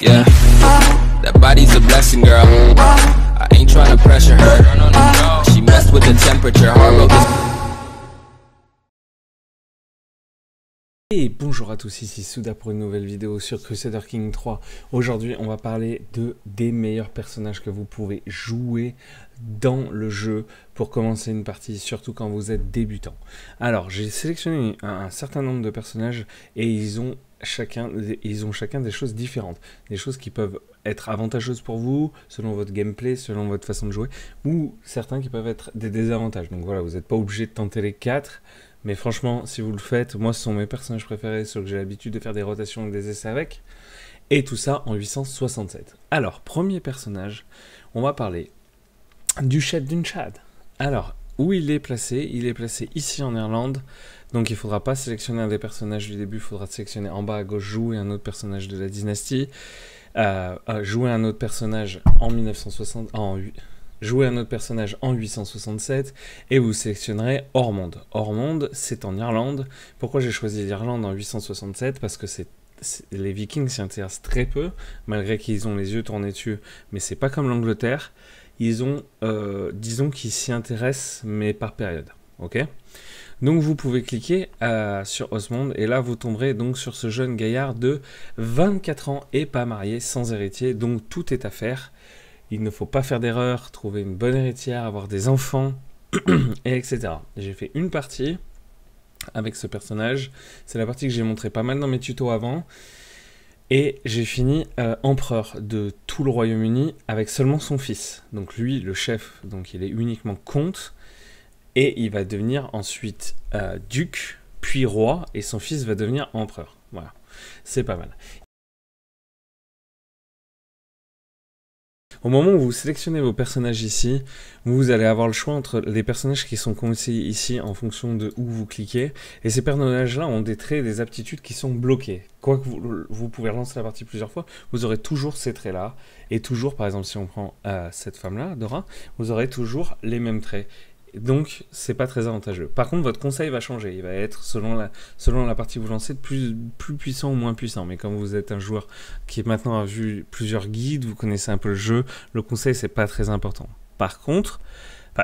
Yeah, that body's a blessing, girl. I ain't trying to pressure her. She messed with the temperature. Heart broke this. Et bonjour à tous, ici Souda pour une nouvelle vidéo sur Crusader Kings 3. Aujourd'hui, on va parler des meilleurs personnages que vous pouvez jouer dans le jeu pour commencer une partie, surtout quand vous êtes débutant. Alors, j'ai sélectionné un certain nombre de personnages et ils ont chacun des choses différentes. Des choses qui peuvent être avantageuses pour vous, selon votre gameplay, selon votre façon de jouer, ou certains qui peuvent être des désavantages. Donc voilà, vous n'êtes pas obligé de tenter les 4. Mais franchement, si vous le faites, moi ce sont mes personnages préférés, ceux que j'ai l'habitude de faire des rotations et des essais avec. Et tout ça en 867. Alors, premier personnage, on va parler du Chad d'Unchad. Alors, où il est placé? Il est placé ici en Irlande. Donc il ne faudra pas sélectionner un des personnages du début, il faudra sélectionner en bas à gauche, jouer un autre personnage de la dynastie. Jouer un autre personnage en 1960... Jouer un autre personnage en 867 et vous sélectionnerez Ormond. Ormond, c'est en Irlande. Pourquoi j'ai choisi l'Irlande en 867? Parce que les Vikings s'y intéressent très peu, malgré qu'ils ont les yeux tournés dessus, mais c'est pas comme l'Angleterre. Ils ont, disons qu'ils s'y intéressent, mais par période. Ok? Donc vous pouvez cliquer sur Osmond et là vous tomberez donc sur ce jeune gaillard de 24 ans et pas marié, sans héritier, donc tout est à faire. Il ne faut pas faire d'erreur, trouver une bonne héritière, avoir des enfants, et etc. J'ai fait une partie avec ce personnage. C'est la partie que j'ai montré pas mal dans mes tutos avant. Et j'ai fini empereur de tout le Royaume-Uni avec seulement son fils. Donc lui, le chef, donc il est uniquement comte. Et il va devenir ensuite duc, puis roi. Et son fils va devenir empereur. Voilà, c'est pas mal. Au moment où vous sélectionnez vos personnages ici, vous allez avoir le choix entre les personnages qui sont conseillés ici en fonction de où vous cliquez. Et ces personnages-là ont des traits et des aptitudes qui sont bloqués. Quoi que vous pouvez relancer la partie plusieurs fois, vous aurez toujours ces traits-là. Et toujours, par exemple, si on prend cette femme-là, Dora, vous aurez toujours les mêmes traits. Donc, c'est pas très avantageux. Par contre, votre conseil va changer. Il va être, selon la partie que vous lancez, plus puissant ou moins puissant. Mais comme vous êtes un joueur qui maintenant a vu plusieurs guides, vous connaissez un peu le jeu, le conseil, c'est pas très important. Par contre,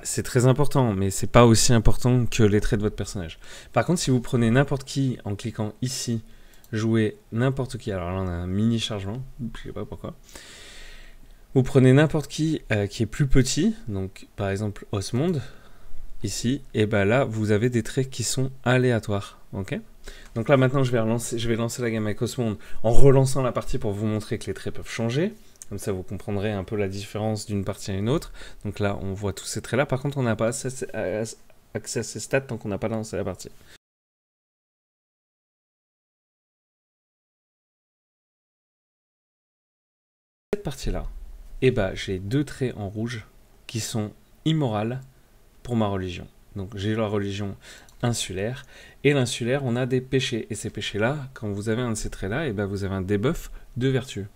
c'est très important, mais c'est pas aussi important que les traits de votre personnage. Par contre, si vous prenez n'importe qui en cliquant ici, jouer n'importe qui, alors là, on a un mini chargement, je sais pas pourquoi. Vous prenez n'importe qui est plus petit, donc par exemple Osmond, ici, et ben là, vous avez des traits qui sont aléatoires, ok? Donc là, maintenant, je vais lancer la gamme avec Osmond en relançant la partie pour vous montrer que les traits peuvent changer. Comme ça, vous comprendrez un peu la différence d'une partie à une autre. Donc là, on voit tous ces traits-là. Par contre, on n'a pas accès à ces stats tant qu'on n'a pas lancé la partie. Cette partie-là, eh ben, j'ai deux traits en rouge qui sont immorales pour ma religion. Donc j'ai la religion insulaire, et l'insulaire, on a des péchés, et ces péchés-là, quand vous avez un de ces traits-là, et ben vous avez un debuff de vertu,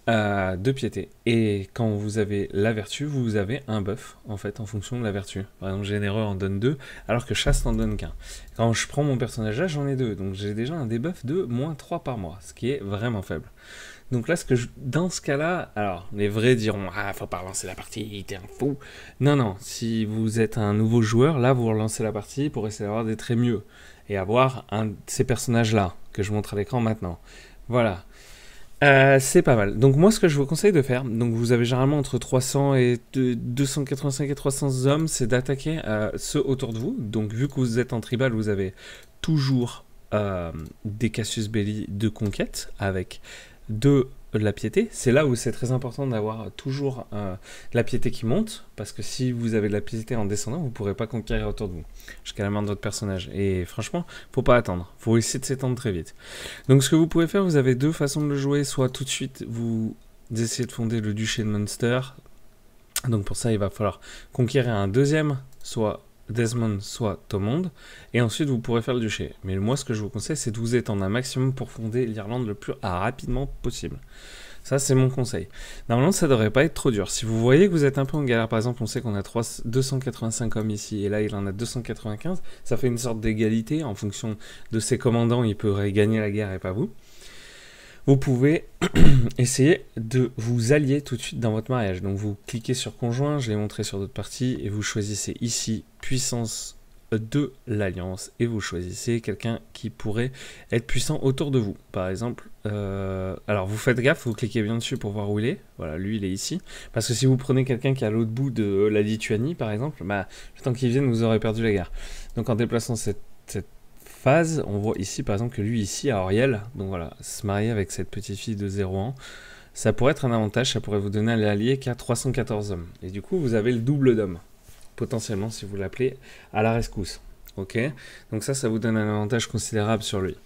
de piété, et quand vous avez la vertu, vous avez un buff, en fait, en fonction de la vertu. Par exemple, généreux en donne 2, alors que chaste n'en donne qu'un. Quand je prends mon personnage là, j'en ai 2, donc j'ai déjà un debuff de -3 par mois, ce qui est vraiment faible. Donc là, dans ce cas-là, alors, les vrais diront « Ah, faut pas relancer la partie, t'es un fou !» Non, non, si vous êtes un nouveau joueur, là, vous relancez la partie pour essayer d'avoir des traits mieux. Et avoir un de ces personnages-là, que je montre à l'écran maintenant. Voilà. C'est pas mal. Donc moi, ce que je vous conseille de faire, donc vous avez généralement entre 300 et 285 et 300 hommes, c'est d'attaquer ceux autour de vous. Donc vu que vous êtes en tribal, vous avez toujours des casus belli de conquête avec de la piété. C'est là où c'est très important d'avoir toujours la piété qui monte, parce que si vous avez de la piété en descendant, vous ne pourrez pas conquérir autour de vous, jusqu'à la mort de votre personnage. Et franchement, faut pas attendre. Faut essayer de s'étendre très vite. Donc ce que vous pouvez faire, vous avez deux façons de le jouer. Soit tout de suite, vous essayez de fonder le duché de Munster. Donc pour ça, il va falloir conquérir un deuxième, soit Desmond, soit Thomond, et ensuite vous pourrez faire le duché. Mais moi, ce que je vous conseille, c'est de vous étendre un maximum pour fonder l'Irlande le plus rapidement possible. Ça, c'est mon conseil. Normalement, ça devrait pas être trop dur. Si vous voyez que vous êtes un peu en galère, par exemple, on sait qu'on a 285 hommes ici, et là, il en a 295, ça fait une sorte d'égalité. En fonction de ses commandants, il pourrait gagner la guerre et pas vous. vous pouvez essayer de vous allier tout de suite dans votre mariage. Donc vous cliquez sur conjoint, je l'ai montré sur d'autres parties, et vous choisissez ici puissance de l'alliance, et vous choisissez quelqu'un qui pourrait être puissant autour de vous. Par exemple, alors vous faites gaffe, vous cliquez bien dessus pour voir où il est. Voilà, lui il est ici. Parce que si vous prenez quelqu'un qui est à l'autre bout de la Lituanie par exemple, bah, le temps qu'il vienne vous aurez perdu la guerre. Donc en déplaçant cette phase, on voit ici par exemple que lui ici a Auriel, donc voilà, se marier avec cette petite fille de 0 ans, ça pourrait être un avantage, ça pourrait vous donner un allié qui a 314 hommes. Et du coup vous avez le double d'hommes, potentiellement si vous l'appelez à la rescousse. Ok, donc ça vous donne un avantage considérable sur lui.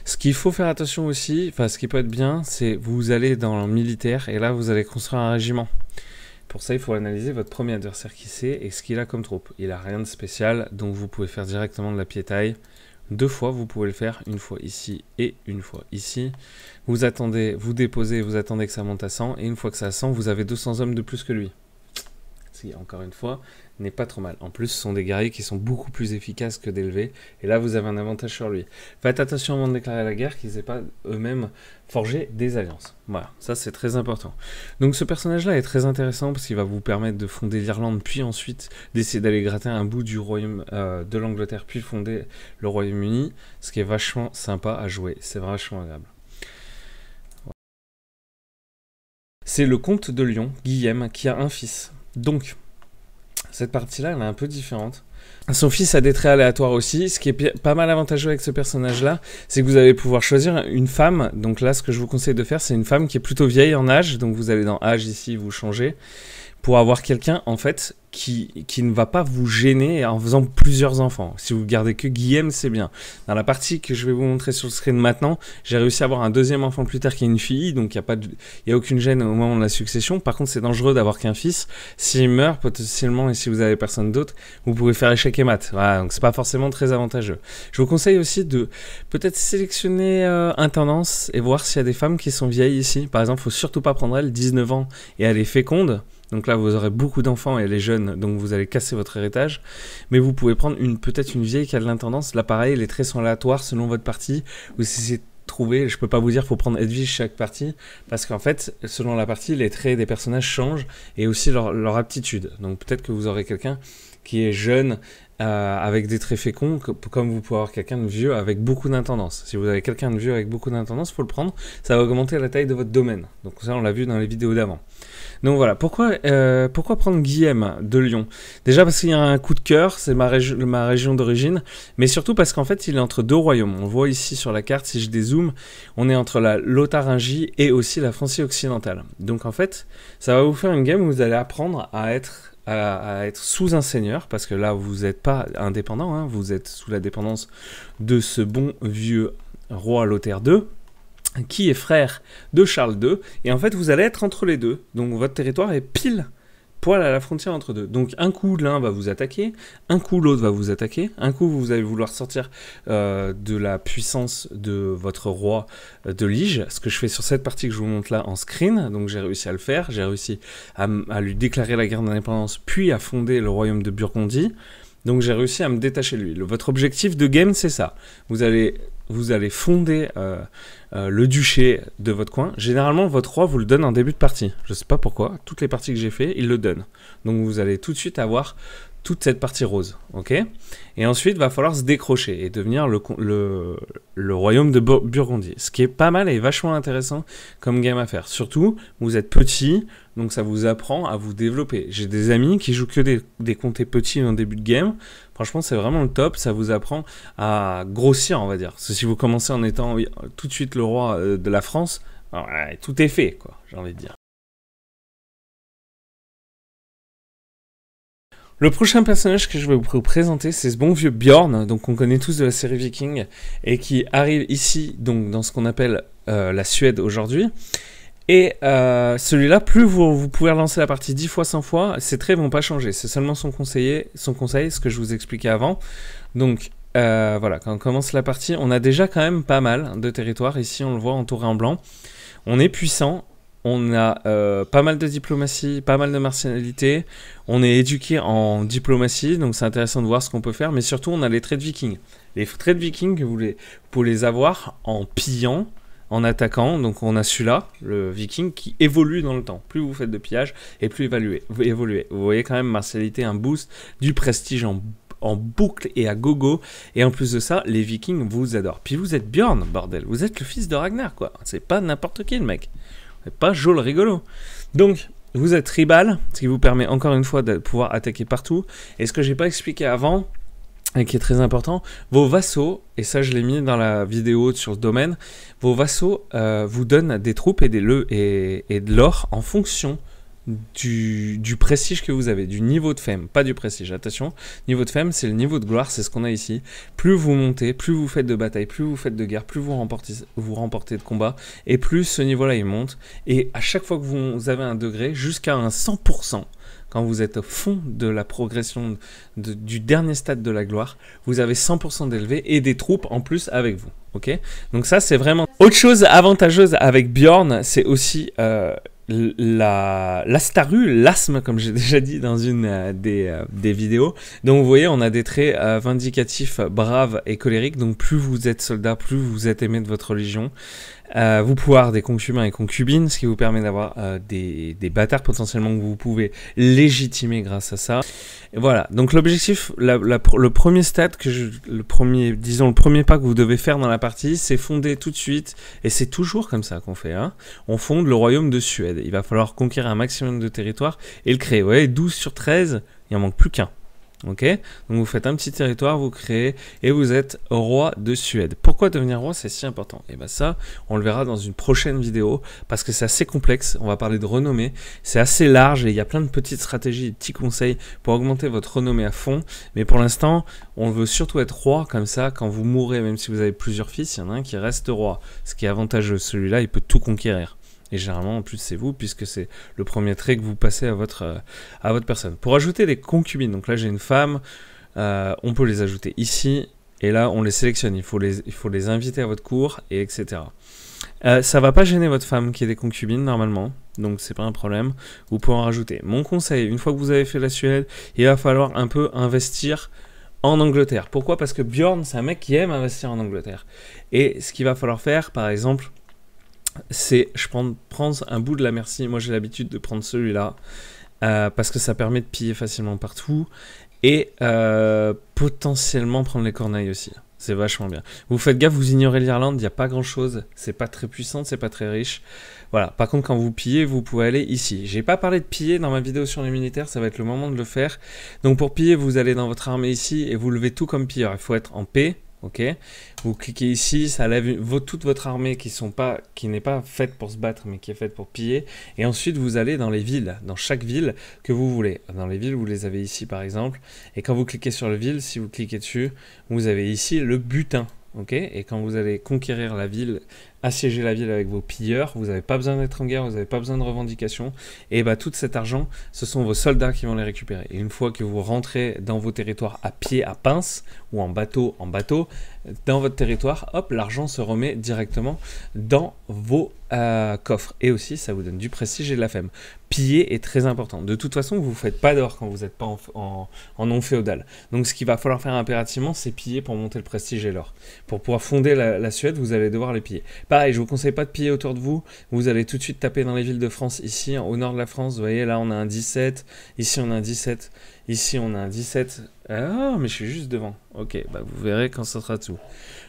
Ce qu'il faut faire attention aussi, enfin ce qui peut être bien, c'est vous allez dans le militaire et là vous allez construire un régiment. Pour ça, il faut analyser votre premier adversaire qui c'est et ce qu'il a comme troupe. Il a rien de spécial, donc vous pouvez faire directement de la piétaille. 2 fois, vous pouvez le faire, une fois ici et une fois ici. Vous attendez, vous déposez, vous attendez que ça monte à 100, et une fois que ça à 100, vous avez 200 hommes de plus que lui. Ce qui, encore une fois, n'est pas trop mal. En plus, ce sont des guerriers qui sont beaucoup plus efficaces que d'élever, et là, vous avez un avantage sur lui. Faites attention avant de déclarer la guerre, qu'ils n'aient pas eux-mêmes forgé des alliances. Voilà, ça c'est très important. Donc ce personnage-là est très intéressant, parce qu'il va vous permettre de fonder l'Irlande, puis ensuite d'essayer d'aller gratter un bout du royaume de l'Angleterre, puis fonder le Royaume-Uni, ce qui est vachement sympa à jouer, c'est vachement agréable. C'est le comte de Lyon, Guillaume, qui a un fils. Donc, cette partie-là, elle est un peu différente. Son fils a des traits aléatoires aussi. Ce qui est pas mal avantageux avec ce personnage-là, c'est que vous allez pouvoir choisir une femme. Donc là, ce que je vous conseille de faire, c'est une femme qui est plutôt vieille en âge. Donc vous allez dans âge ici, vous changez. Pour avoir quelqu'un, en fait, qui ne va pas vous gêner en faisant plusieurs enfants. Si vous gardez que Guillaume, c'est bien. Dans la partie que je vais vous montrer sur le screen maintenant, j'ai réussi à avoir un deuxième enfant plus tard qui est une fille, donc il n'y a aucune gêne au moment de la succession. Par contre, c'est dangereux d'avoir qu'un fils. S'il meurt, potentiellement, et si vous avez personne d'autre, vous pouvez faire échec et mat. Voilà, donc c'est pas forcément très avantageux. Je vous conseille aussi de peut-être sélectionner intendance et voir s'il y a des femmes qui sont vieilles ici. Par exemple, il ne faut surtout pas prendre elle, 19 ans, et elle est féconde. Donc là, vous aurez beaucoup d'enfants et elle est jeune, donc vous allez casser votre héritage. Mais vous pouvez prendre peut-être une vieille qui a de l'intendance. Là, pareil, les traits sont aléatoires selon votre partie. Vous essayez de trouver, je peux pas vous dire, faut prendre Edwige chaque partie, parce qu'en fait, selon la partie, les traits des personnages changent et aussi leur aptitude. Donc peut-être que vous aurez quelqu'un qui est jeune, avec des traits féconds, comme vous pouvez avoir quelqu'un de vieux avec beaucoup d'intendance. Si vous avez quelqu'un de vieux avec beaucoup d'intendance, il faut le prendre, ça va augmenter la taille de votre domaine. Donc ça, on l'a vu dans les vidéos d'avant. Donc voilà, pourquoi prendre Guillaume de Lyon? Déjà parce qu'il y a un coup de cœur, c'est ma région d'origine, mais surtout parce qu'en fait, il est entre 2 royaumes. On voit ici sur la carte, si je dézoome, on est entre la Lotharingie et aussi la Francie occidentale. Donc en fait, ça va vous faire une game où vous allez apprendre à être sous un seigneur, parce que là vous n'êtes pas indépendant, hein, vous êtes sous la dépendance de ce bon vieux roi Lothaire II, qui est frère de Charles II, et en fait vous allez être entre les deux, donc votre territoire est pile poil à la frontière entre deux. Donc un coup l'un va vous attaquer, un coup l'autre va vous attaquer, un coup vous allez vouloir sortir de la puissance de votre roi de Lige, ce que je fais sur cette partie que je vous montre là en screen, donc j'ai réussi à le faire, j'ai réussi à lui déclarer la guerre d'indépendance, puis à fonder le royaume de Burgondie, donc j'ai réussi à me détacher de lui. Votre objectif de game c'est ça, vous allez fonder le duché de votre coin. Généralement, votre roi vous le donne en début de partie. Je ne sais pas pourquoi. Toutes les parties que j'ai fait, il le donne. Donc, vous allez tout de suite avoir toute cette partie rose. Ok. Et ensuite, il va falloir se décrocher et devenir le royaume de Burgondie. Ce qui est pas mal et vachement intéressant comme game à faire. Surtout, vous êtes petit, donc ça vous apprend à vous développer. J'ai des amis qui jouent que des comtés petits en début de game. Franchement, c'est vraiment le top. Ça vous apprend à grossir, on va dire. Parce que si vous commencez en étant tout de suite le roi de la France, alors, tout est fait, quoi, j'ai envie de dire. Le prochain personnage que je vais vous présenter, c'est ce bon vieux Bjorn, donc on connaît tous de la série Viking, et qui arrive ici, donc dans ce qu'on appelle la Suède aujourd'hui. Et celui-là, plus vous pouvez relancer la partie 10 fois, 100 fois, ses traits vont pas changer. C'est seulement son conseil, ce que je vous expliquais avant. Donc voilà, quand on commence la partie, on a déjà quand même pas mal de territoire. Ici, on le voit entouré en blanc. On est puissant. On a pas mal de diplomatie, pas mal de martialité. On est éduqué en diplomatie, donc c'est intéressant de voir ce qu'on peut faire. Mais surtout, on a les traits de viking. Les traits de viking, vous pouvez les avoir en pillant en attaquant. Donc on a celui-là, le viking, qui évolue dans le temps. Plus vous faites de pillage et plus vous évoluez. Vous voyez quand même martialité, un boost, du prestige en boucle et à gogo. Et en plus de ça, les vikings vous adorent. Puis vous êtes Bjorn, bordel. Vous êtes le fils de Ragnar, quoi. C'est pas n'importe qui, le mec. C'est pas Joel rigolo. Donc, vous êtes tribal, ce qui vous permet encore une fois de pouvoir attaquer partout. Et ce que j'ai pas expliqué avant, et qui est très important, vos vassaux, et ça je l'ai mis dans la vidéo sur ce domaine, vos vassaux vous donnent des troupes et de l'or en fonction du prestige que vous avez, du niveau de femme, pas du prestige, attention, niveau de femme c'est le niveau de gloire, c'est ce qu'on a ici. Plus vous montez, plus vous faites de bataille, plus vous faites de guerre, plus vous remportez de combat, et plus ce niveau là il monte, et à chaque fois que vous avez un degré, jusqu'à un 100%, quand vous êtes au fond de la progression du dernier stade de la gloire, vous avez 100% d'élevé et des troupes en plus avec vous, ok? Donc ça c'est vraiment... Autre chose avantageuse avec Bjorn, c'est aussi... l'astaru, l'asthme, comme j'ai déjà dit dans une des vidéos. Donc vous voyez, on a des traits vindicatifs, braves et colériques. Donc plus vous êtes soldat, plus vous êtes aimé de votre religion. Vous pouvez avoir des concubins et concubines, ce qui vous permet d'avoir des bâtards potentiellement que vous pouvez légitimer grâce à ça. Et voilà, donc l'objectif, le premier stade, le premier pas que vous devez faire dans la partie, c'est fonder tout de suite, et c'est toujours comme ça qu'on fait, hein. On fonde le royaume de Suède. Il va falloir conquérir un maximum de territoire et le créer. Vous voyez, 12 sur 13, il en manque plus qu'un. Ok, donc vous faites un petit territoire, vous créez et vous êtes roi de Suède. Pourquoi devenir roi, c'est si important? Et bien ça, on le verra dans une prochaine vidéo parce que c'est assez complexe. On va parler de renommée, c'est assez large et il y a plein de petites stratégies, de petits conseils pour augmenter votre renommée à fond. Mais pour l'instant, on veut surtout être roi comme ça. Quand vous mourrez, même si vous avez plusieurs fils, il y en a un qui reste roi. Ce qui est avantageux, celui-là, il peut tout conquérir. Et généralement, en plus, c'est vous, puisque c'est le premier trait que vous passez à votre personne. Pour ajouter des concubines, donc là, j'ai une femme, on peut les ajouter ici, et là, on les sélectionne. Il faut les inviter à votre cour, et etc. Ça va pas gêner votre femme qui ait des concubines, normalement, donc c'est pas un problème. Vous pouvez en rajouter. Mon conseil, une fois que vous avez fait la Suède, il va falloir un peu investir en Angleterre. Pourquoi? Parce que Bjorn, c'est un mec qui aime investir en Angleterre. Et ce qu'il va falloir faire, par exemple... c'est je prends un bout de la Mercie. Moi j'ai l'habitude de prendre celui-là parce que ça permet de piller facilement partout et potentiellement prendre les corneilles aussi. C'est vachement bien. Vous faites gaffe, vous ignorez l'Irlande, il n'y a pas grand chose, c'est pas très puissant, c'est pas très riche. Voilà, par contre quand vous pillez, vous pouvez aller ici. J'ai pas parlé de piller dans ma vidéo sur les militaires, ça va être le moment de le faire. Donc pour piller, vous allez dans votre armée ici et vous levez tout comme pilleur. Il faut être en paix. Ok, vous cliquez ici, ça lève toute votre armée qui n'est pas faite pour se battre, mais qui est faite pour piller. Et ensuite, vous allez dans les villes, dans chaque ville que vous voulez. Dans les villes, vous les avez ici, par exemple. Et quand vous cliquez sur la ville, si vous cliquez dessus, vous avez ici le butin. Ok, et quand vous allez conquérir la ville, assiéger la ville avec vos pilleurs, vous n'avez pas besoin d'être en guerre, vous n'avez pas besoin de revendications, et bah tout cet argent, ce sont vos soldats qui vont les récupérer. Et une fois que vous rentrez dans vos territoires à pied, à pince, ou en bateau, dans votre territoire, hop, l'argent se remet directement dans vos coffres. Et aussi, ça vous donne du prestige et de la femme. Piller est très important. De toute façon, vous ne faites pas d'or quand vous n'êtes pas en non féodal. Donc ce qu'il va falloir faire impérativement, c'est piller pour monter le prestige et l'or. Pour pouvoir fonder la Suède, vous allez devoir les piller. Pareil, je ne vous conseille pas de piller autour de vous. Vous allez tout de suite taper dans les villes de France, ici, au nord de la France. Vous voyez, là, on a un 17. Ici, on a un 17. Ici, on a un 17. Ah, mais je suis juste devant. Ok, bah, vous verrez quand ça sera tout.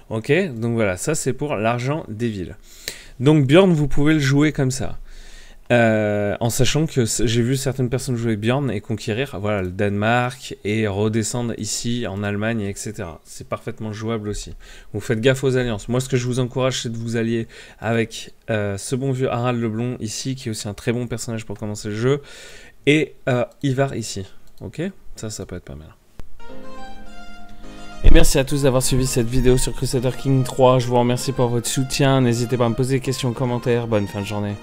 Ok, donc voilà, ça, c'est pour l'argent des villes. Donc, Bjorn, vous pouvez le jouer comme ça. En sachant que j'ai vu certaines personnes jouer Bjorn et conquérir voilà, le Danemark et redescendre ici en Allemagne, etc. C'est parfaitement jouable aussi. Vous faites gaffe aux alliances. Moi, ce que je vous encourage, c'est de vous allier avec ce bon vieux Harald le Blond ici, qui est aussi un très bon personnage pour commencer le jeu, et Ivar ici. Ok, ça peut être pas mal. Et merci à tous d'avoir suivi cette vidéo sur Crusader Kings 3. Je vous remercie pour votre soutien. N'hésitez pas à me poser des questions en commentaire. Bonne fin de journée.